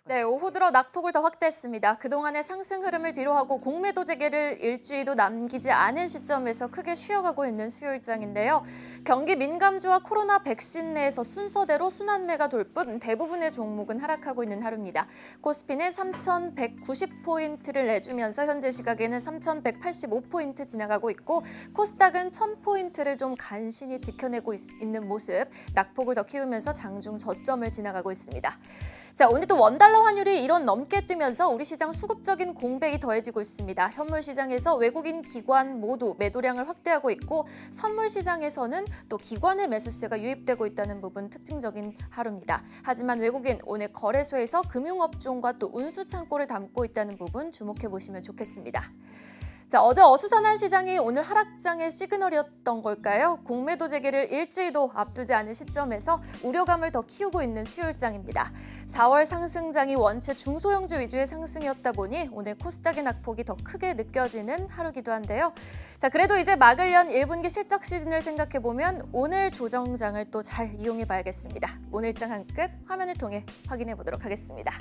네, 오후 들어 낙폭을 더 확대했습니다. 그동안의 상승 흐름을 뒤로하고 공매도 재개를 일주일도 남기지 않은 시점에서 크게 쉬어가고 있는 수요일장인데요. 경기 민감주와 코로나 백신 내에서 순서대로 순환매가 돌 뿐 대부분의 종목은 하락하고 있는 하루입니다. 코스피는 3,190포인트를 내주면서 현재 시각에는 3,185포인트 지나가고 있고 코스닥은 1,000포인트를 좀 간신히 지켜내고 있는 모습, 낙폭을 더 키우면서 장중 저점을 지나가고 있습니다. 자, 오늘 또 원달러 환율이 1원 넘게 뛰면서 우리 시장 수급적인 공백이 더해지고 있습니다. 현물 시장에서 외국인 기관 모두 매도량을 확대하고 있고 선물 시장에서는 또 기관의 매수세가 유입되고 있다는 부분 특징적인 하루입니다. 하지만 외국인 오늘 거래소에서 금융업종과 또 운수창고를 담고 있다는 부분 주목해 보시면 좋겠습니다. 자, 어제 어수선한 시장이 오늘 하락장의 시그널이었던 걸까요? 공매도 재개를 일주일도 앞두지 않은 시점에서 우려감을 더 키우고 있는 수요일장입니다. 4월 상승장이 원체 중소형주 위주의 상승이었다 보니 오늘 코스닥의 낙폭이 더 크게 느껴지는 하루기도 한데요. 자, 그래도 이제 막을 연 1분기 실적 시즌을 생각해보면 오늘 조정장을 또 잘 이용해 봐야겠습니다. 오늘장 한 끝 화면을 통해 확인해 보도록 하겠습니다.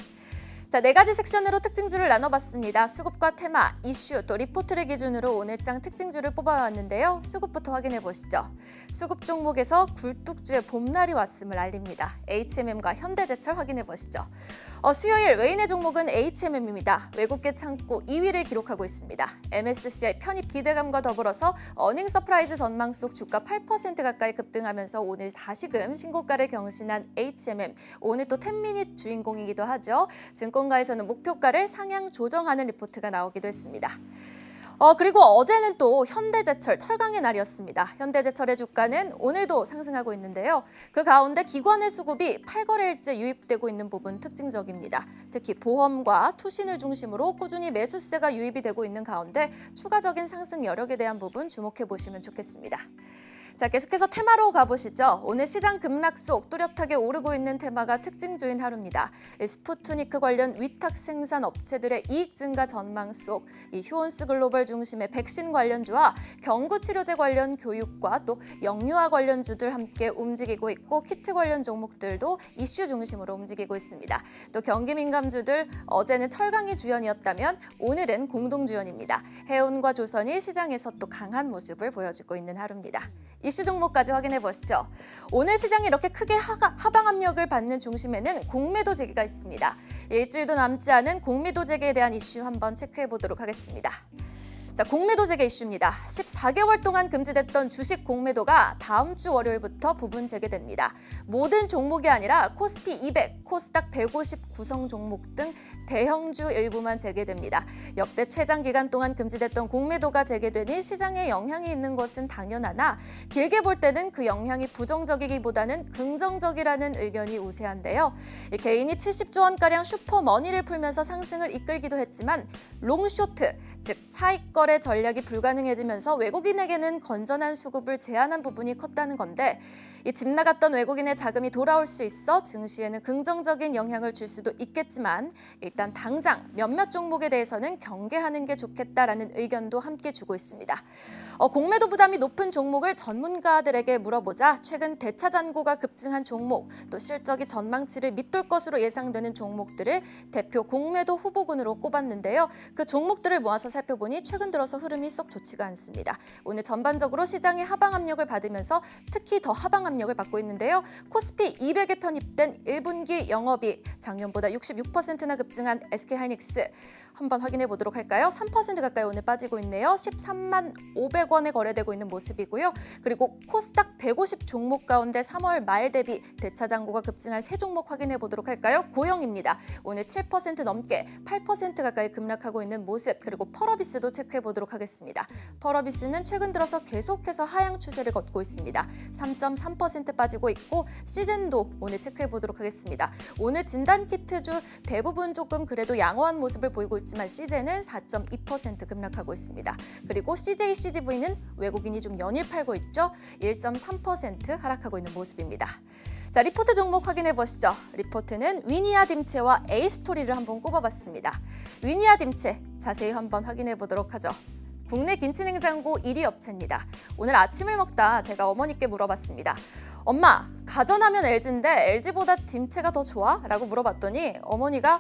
자, 4가지 섹션으로 특징주를 나눠봤습니다. 수급과 테마, 이슈, 또 리포트를 기준으로 오늘장 특징주를 뽑아왔는데요. 수급부터 확인해 보시죠. 수급 종목에서 굴뚝주의 봄날이 왔음을 알립니다. HMM과 현대제철 확인해 보시죠. 수요일 외인의 종목은 HMM입니다. 외국계 창고 2위를 기록하고 있습니다. MSCI 편입 기대감과 더불어서 어닝 서프라이즈 전망 속 주가 8% 가까이 급등하면서 오늘 다시금 신고가를 경신한 HMM. 오늘 또 10미닛 주인공이기도 하죠. 증권가에서는 목표가를 상향 조정하는 리포트가 나오기도 했습니다. 그리고 어제는 또 현대제철 철강의 날이었습니다. 현대제철의 주가는 오늘도 상승하고 있는데요. 그 가운데 기관의 수급이 8거래일째 유입되고 있는 부분 특징적입니다. 특히 보험과 투신을 중심으로 꾸준히 매수세가 유입이 되고 있는 가운데 추가적인 상승 여력에 대한 부분 주목해 보시면 좋겠습니다. 자, 계속해서 테마로 가보시죠. 오늘 시장 급락 속 뚜렷하게 오르고 있는 테마가 특징주인 하루입니다. 스푸트니크 관련 위탁 생산 업체들의 이익 증가 전망 속 이 휴온스 글로벌 중심의 백신 관련주와 경구치료제 관련 교육과 또 영유아 관련주들 함께 움직이고 있고 키트 관련 종목들도 이슈 중심으로 움직이고 있습니다. 또 경기 민감주들 어제는 철강이 주연이었다면 오늘은 공동주연입니다. 해운과 조선이 시장에서 또 강한 모습을 보여주고 있는 하루입니다. 이슈 종목까지 확인해 보시죠. 오늘 시장이 이렇게 크게 하방 압력을 받는 중심에는 공매도 재개가 있습니다. 일주일도 남지 않은 공매도 재개에 대한 이슈 한번 체크해 보도록 하겠습니다. 자, 공매도 재개 이슈입니다. 14개월 동안 금지됐던 주식 공매도가 다음 주 월요일부터 부분 재개됩니다. 모든 종목이 아니라 코스피 200, 코스닥 150 구성 종목 등 대형주 일부만 재개됩니다. 역대 최장 기간 동안 금지됐던 공매도가 재개되니 시장에 영향이 있는 것은 당연하나 길게 볼 때는 그 영향이 부정적이기보다는 긍정적이라는 의견이 우세한데요. 개인이 70조 원가량 슈퍼머니를 풀면서 상승을 이끌기도 했지만 롱쇼트, 즉 차익 거래 전략이 불가능해지면서 외국인에게는 건전한 수급을 제한한 부분이 컸다는 건데 이 집 나갔던 외국인의 자금이 돌아올 수 있어 증시에는 긍정적인 영향을 줄 수도 있겠지만 일단 당장 몇몇 종목에 대해서는 경계하는 게 좋겠다라는 의견도 함께 주고 있습니다. 공매도 부담이 높은 종목을 전문가들에게 물어보자 최근 대차 잔고가 급증한 종목, 또 실적이 전망치를 밑돌 것으로 예상되는 종목들을 대표 공매도 후보군으로 꼽았는데요. 그 종목들을 모아서 살펴보니 최근 들어서 흐름이 썩 좋지가 않습니다. 오늘 전반적으로 시장의 하방 압력을 받으면서 특히 더 하방 압력을 받고 있는데요. 코스피 200에 편입된 1분기 영업이익 작년보다 66%나 급증한 SK하이닉스 한번 확인해 보도록 할까요? 3% 가까이 오늘 빠지고 있네요. 13만 500원에 거래되고 있는 모습이고요. 그리고 코스닥 150 종목 가운데 3월 말 대비 대차 잔고가 급증한 세 종목 확인해 보도록 할까요? 고영입니다. 오늘 7% 넘게 8% 가까이 급락하고 있는 모습, 그리고 펄어비스도 체크해 보도록 하겠습니다. 펄어비스는 최근 들어서 계속해서 하향 추세를 걷고 있습니다. 3.3% 빠지고 있고 시즌도 오늘 체크해 보도록 하겠습니다. 오늘 진단키트주 대부분 조금 그래도 양호한 모습을 보이고 있지만 시제는 4.2% 급락하고 있습니다. 그리고 CJ, CGV는 외국인이 좀 연일 팔고 있죠. 1.3% 하락하고 있는 모습입니다. 자, 리포트 종목 확인해 보시죠. 리포트는 위니아딤체와 A스토리를 한번 꼽아봤습니다. 위니아딤체 자세히 한번 확인해 보도록 하죠. 국내 김치냉장고 1위 업체입니다. 오늘 아침을 먹다 제가 어머니께 물어봤습니다. 엄마, 가전하면 LG인데 LG보다 딤체가 더 좋아? 라고 물어봤더니 어머니가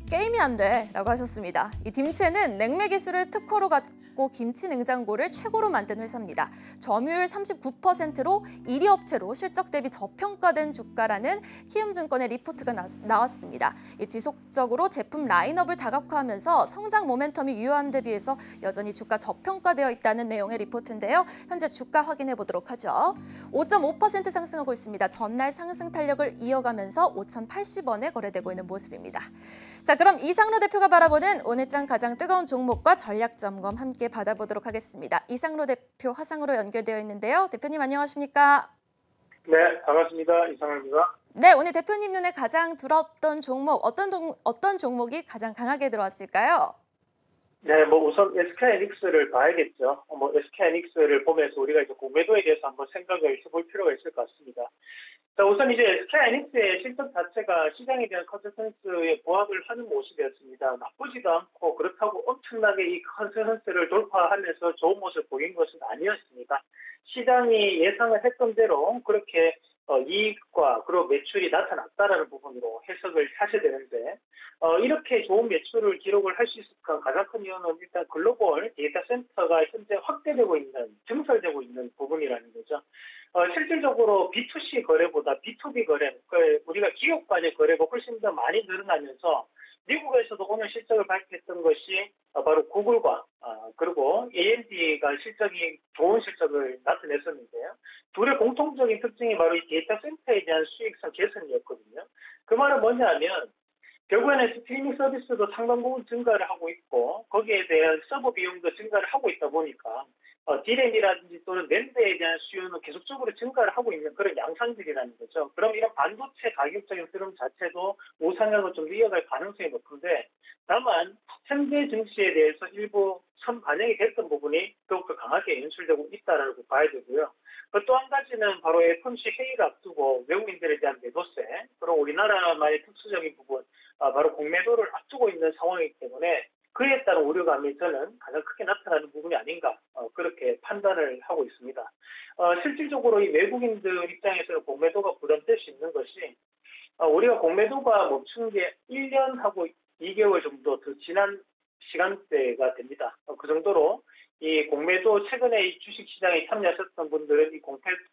게임이 안 돼 라고 하셨습니다. 이 딤체는 냉매 기술을 특허로 갖고 김치 냉장고를 최고로 만든 회사입니다. 점유율 39%로 1위 업체로 실적 대비 저평가된 주가라는 키움증권의 리포트가 나왔습니다. 지속적으로 제품 라인업을 다각화하면서 성장 모멘텀이 유효한 데 비해서 여전히 주가 저평가되어 있다는 내용의 리포트인데요. 현재 주가 확인해 보도록 하죠. 5.5% 상승하고 있습니다. 전날 상승 탄력을 이어가면서 5,080원에 거래되고 있는 모습입니다. 자, 그럼 이상로 대표가 바라보는 오늘장 가장 뜨거운 종목과 전략 점검 함께 받아보도록 하겠습니다. 이상로 대표 화상으로 연결되어 있는데요. 대표님 안녕하십니까? 네, 반갑습니다. 이상로입니다. 네, 오늘 대표님 눈에 가장 들어왔던 종목, 어떤 종목이 가장 강하게 들어왔을까요? 네, 우선 SK하이닉스를 봐야겠죠. SK하이닉스를 보면서 우리가 이제 공매도에 대해서 한번 생각을 해볼 필요가 있을 것 같습니다. 자, 우선 이제 SK하이닉스의 실적 자체가 시장에 대한 컨센서스에 부합을 하는 모습이었습니다. 나쁘지도 않고 그렇다고 엄청나게 이 컨센서스를 돌파하면서 좋은 모습을 보인 것은 아니었습니다. 시장이 예상을 했던 대로 그렇게 이익과 그리고 매출이 나타났다라는 부분으로 해석을 하셔야 되는데 이렇게 좋은 매출을 기록을 할 수 있었던 가장 큰 이유는 일단 글로벌 데이터 센터가 현재 확대되고 있는, 증설되고 있는 부분이라는 거죠. 실질적으로 B2C 거래보다 B2B 거래, 우리가 기업 간의 거래가 훨씬 더 많이 늘어나면서 미국에서도 오늘 실적을 발표했던 것이 바로 구글과 그리고 AMD가 실적이 좋은 실적을 나타냈었는데요. 둘의 공통적인 특징이 바로 이 데이터 센터에 대한 수익성 개선이었거든요. 그 말은 뭐냐면 결국에는 스트리밍 서비스도 상당 부분 증가를 하고 있고 거기에 대한 서버 비용도 증가를 하고 있다 보니까 D램이라든지 또는 낸드에 대한 수요는 계속적으로 증가를 하고 있는 그런 양상들이라는 거죠. 그럼 이런 반도체 가격적인 흐름 자체도 우상향을 좀 이어갈 가능성이 높은데 다만 현재 증시에 대해서 일부 선반영이 됐던 부분이 더욱더 강하게 연출되고 있다라고 봐야 되고요. 또 한 가지는 바로 FOMC 회의를 앞두고 외국인들에 대한 매도세, 그리고 우리나라만의 특수적인 부분, 바로 공매도를 앞두고 있는 상황이기 때문에 그에 따른 우려감이 저는 가장 크게 나타나는 부분이 아닌가 그렇게 판단을 하고 있습니다. 실질적으로 이 외국인들 입장에서는 공매도가 부담될 수 있는 것이 우리가 공매도가 멈춘 게 1년하고 2개월 정도 더 지난 시간대가 됩니다. 그 정도로 이 공매도 최근에 이 주식시장에 참여하셨던 분들은 이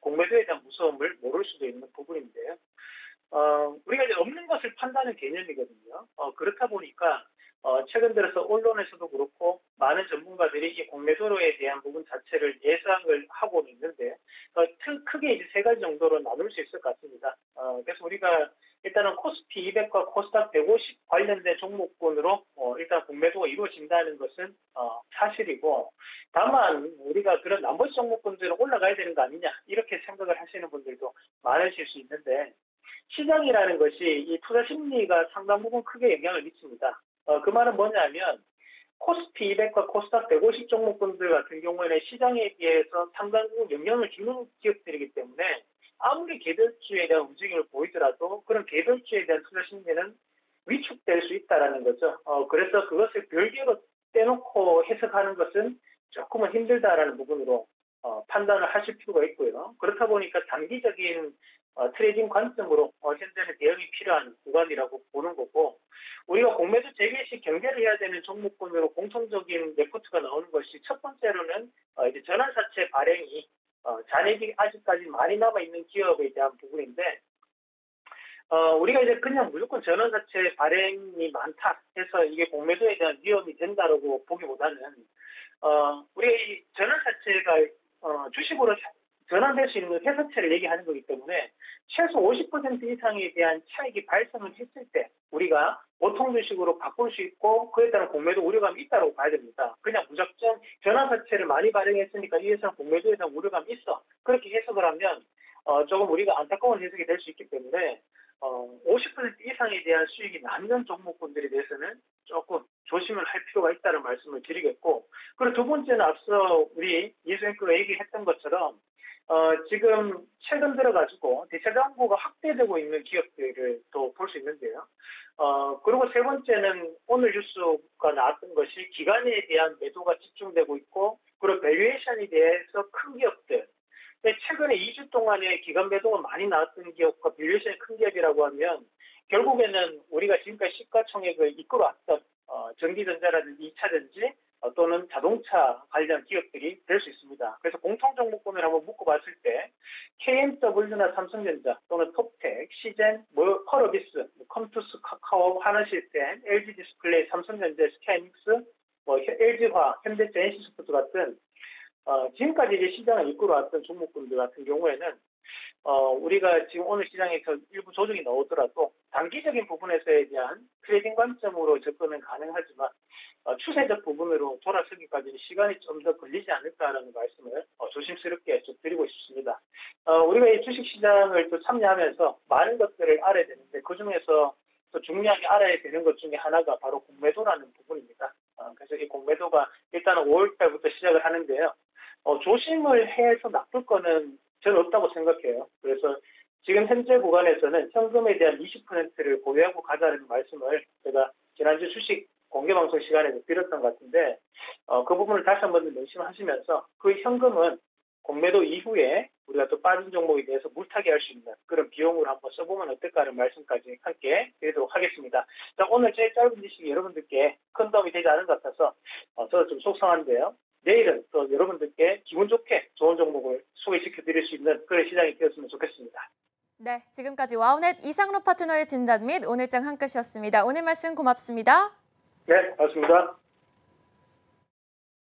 공매도에 대한 무서움을 모를 수도 있는 부분인데요. 우리가 이제 없는 것을 판단하는 개념이거든요. 그렇다 보니까 최근 들어서 언론에서도 그렇고 많은 전문가들이 이 공매도에 대한 부분 자체를 예상을 하고 있는데 크게 이제 세 가지 정도로 나눌 수 있을 것 같습니다. 그래서 우리가 일단은 코스피 200과 코스닥 150 관련된 종목군으로 일단 공매도가 이루어진다는 것은 사실이고 다만 우리가 그런 나머지 종목군들은 올라가야 되는 거 아니냐 이렇게 생각을 하시는 분들도 많으실 수 있는데 시장이라는 것이 이 투자 심리가 상당 부분 크게 영향을 미칩니다. 그 말은 뭐냐면 코스피 200과 코스닥 150 종목군들 같은 경우에는 시장에 비해서 상당 부분 영향을 주는 기업들이기 때문에 아무리 개별주에 대한 움직임을 보이더라도 그런 개별주에 대한 투자 심리는 위축될 수 있다는 거죠. 그래서 그것을 별개로 떼놓고 해석하는 것은 조금은 힘들다라는 부분으로 판단을 하실 필요가 있고요. 그렇다 보니까 단기적인 트레이딩 관점으로 현재는 대응이 필요한 구간이라고 보는 거고 우리가 공매도 재개 시 경계를 해야 되는 종목군으로 공통적인 레포트가 나오는 것이 첫 번째로는 이제 전환사채 발행이 잔액이 아직까지 많이 남아있는 기업에 대한 부분인데 우리가 이제 그냥 무조건 전환사채 발행이 많다 해서 이게 공매도에 대한 위험이 된다라고 보기보다는 우리가 이 전환사채가 주식으로 전환될 수 있는 회사채를 얘기하는 거기 때문에 최소 50% 이상에 대한 차익이 발생을 했을 때 우리가 보통 주식으로 바꿀 수 있고 그에 따른 공매도 우려감이 있다고 봐야 됩니다. 그냥 무작정 전환사채를 많이 발행했으니까 이 회사는 공매도에 대한 우려감이 있어. 그렇게 해석을 하면 조금 우리가 안타까운 해석이 될 수 있기 때문에 50% 이상에 대한 수익이 남는 종목군들에 대해서는 조금 조심을 할 필요가 있다는 말씀을 드리겠고 그리고 두 번째는 앞서 우리 이수행크가 얘기했던 것처럼 지금 최근 들어가지고 대체 정보가 확대되고 있는 기업들을 또 볼 수 있는데요. 그리고 세 번째는 오늘 뉴스가 나왔던 것이 기관에 대한 매도가 집중되고 있고 그리고 밸류에이션에 대해서 큰 기업들 최근에 2주 동안에 기관 매도가 많이 나왔던 기업과 밸류에이션이 큰 기업이라고 하면 결국에는 우리가 지금까지 시가총액을 이끌어왔던 전기전자라든지 2차전지 또는 자동차 관련 기업들이 될 수 있습니다. 그래서 공통 종목군을 한번 묶어봤을 때 KMW나 삼성전자 또는 톱텍, 시젠, 펄어비스, 컴투스, 카카오, 하나시스템, LG디스플레이, 삼성전자, SK하이닉스, LG화, 현대차, NC소프트 같은 지금까지 이제 시장을 이끌어왔던 종목군들 같은 경우에는 우리가 지금 오늘 시장에서 일부 조정이 나오더라도 단기적인 부분에서에 대한 트레이딩 관점으로 접근은 가능하지만 추세적 부분으로 돌아서기까지는 시간이 좀 더 걸리지 않을까라는 말씀을 조심스럽게 좀 드리고 싶습니다. 우리가 이 주식시장을 또 참여하면서 많은 것들을 알아야 되는데 그중에서 또 중요하게 알아야 되는 것 중에 하나가 바로 공매도라는 부분입니다. 그래서 이 공매도가 일단은 5월 달부터 시작을 하는데요. 조심을 해서 나쁠 거는 저는 없다고 생각해요. 그래서 지금 현재 구간에서는 현금에 대한 20%를 보유하고 가자는 말씀을 제가 지난주 주식 공개방송 시간에도 드렸던 것 같은데 그 부분을 다시 한번 명심하시면서 그 현금은 공매도 이후에 우리가 또 빠진 종목에 대해서 물타기 할 수 있는 그런 비용으로 한번 써보면 어떨까 하는 말씀까지 함께 드리도록 하겠습니다. 자, 오늘 제 짧은 지식이 여러분들께 큰 도움이 되지 않은 것 같아서 저도 좀 속상한데요. 내일은 또 여러분들께 기분 좋게 좋은 종목을 소개시켜 드릴 수 있는 그런 시장이 되었으면 좋겠습니다. 네, 지금까지 와우넷 이상로 파트너의 진단 및 오늘장 한 끝이었습니다. 오늘 말씀 고맙습니다. 네, 고맙습니다.